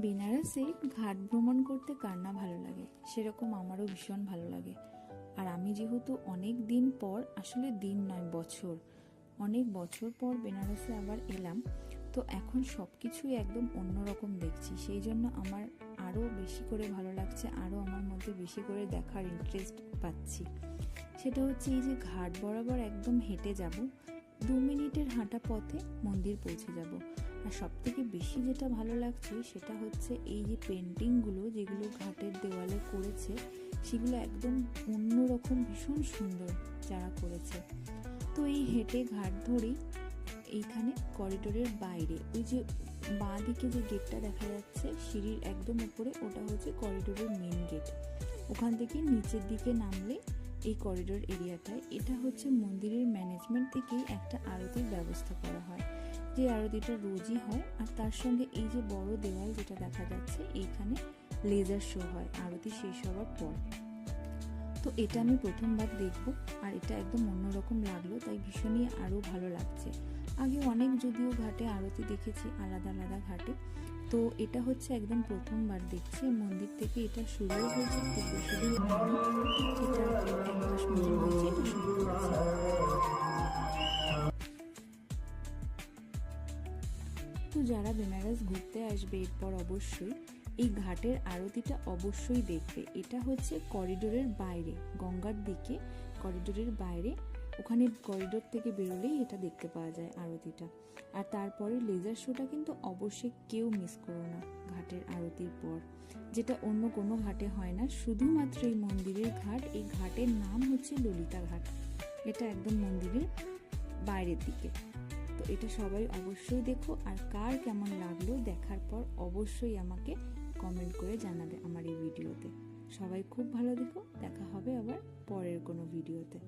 বেনারসে ঘাট ভ্রমণ করতে কার না ভালো লাগে, সেরকম আমারও ভীষণ ভালো লাগে। আর আমি যেহেতু অনেক দিন পর, আসলে দিন নয় বছর, অনেক বছর পর বেনারসে আবার এলাম, তো এখন সব কিছুই একদম অন্যরকম দেখছি। সেই জন্য আমার আরও বেশি করে ভালো লাগছে, আরও আমার মধ্যে বেশি করে দেখার ইন্টারেস্ট পাচ্ছি। সেটা হচ্ছে এই যে ঘাট বরাবর একদম হেঁটে যাব, 2 মিনিটের হাঁটা পথে মন্দির পৌঁছে যাব। আর সব থেকে বেশি যেটা ভালো লাগছে সেটা হচ্ছে এই যে পেন্টিংগুলো যেগুলো ঘাটের দেওয়ালে করেছে, সেগুলো একদম অন্যরকম, ভীষণ সুন্দর যারা করেছে। তো এই হেঁটে ঘাট ধরেই এইখানে করিডোরের বাইরে ওই যে বাঁ দিকে যে গেটটা দেখা যাচ্ছে সিঁড়ির একদম উপরে, ওটা হচ্ছে করিডোরের মেন গেট। ওখান থেকে নিচের দিকে নামলে এই করিডোর এরিয়াটায়, এটা হচ্ছে মন্দিরের ম্যানেজমেন্ট থেকেই একটা আরতির ব্যবস্থা করা হয়, যে আরতিটা রোজই হয়। আর তার সঙ্গে এই যে বড় দেওয়াল যেটা দেখা যাচ্ছে, এইখানে লেজার শো হয় আরতি শেষ হওয়ার পর। তো এটা আমি প্রথমবার দেখব, আর এটা একদম অন্যরকম লাগলো, তাই ভীষণই আরও ভালো লাগছে। আগে অনেক যদিও ঘাটে আরতি দেখেছি, আলাদা আলাদা ঘাটে, তো এটা হচ্ছে একদম প্রথমবার দেখছি। মন্দির থেকে এটা শুরু হয়েছে খুব বেশি দিন হয়নি, সেটা 1 মাস মতো হয়েছে এটা শুরু করেছে। তো যারা বেনারস ঘুরতে আসবে এরপর অবশ্যই এই ঘাটের আরতিটা অবশ্যই দেখবে। এটা হচ্ছে করিডোরের বাইরে, গঙ্গার দিকে করিডোরের বাইরে, ওখানে করিডোর থেকে বেরোলেই এটা দেখতে পাওয়া যায় আরতিটা। আর তারপরে লেজার শোটা কিন্তু অবশ্যই কেউ মিস করো না ঘাটের আরতির পর, যেটা অন্য কোনো ঘাটে হয় না, শুধুমাত্র এই মন্দিরের ঘাট। এই ঘাটের নাম হচ্ছে ললিতা ঘাট, এটা একদম মন্দিরের বাইরের দিকে। তো এটা সবাই অবশ্যই দেখো, আর কার কেমন লাগলো দেখার পর অবশ্যই আমাকে কমেন্ট করে জানাবে আমার এই ভিডিওতে। সবাই খুব ভালো দেখো, দেখা হবে আবার পরের কোনো ভিডিওতে।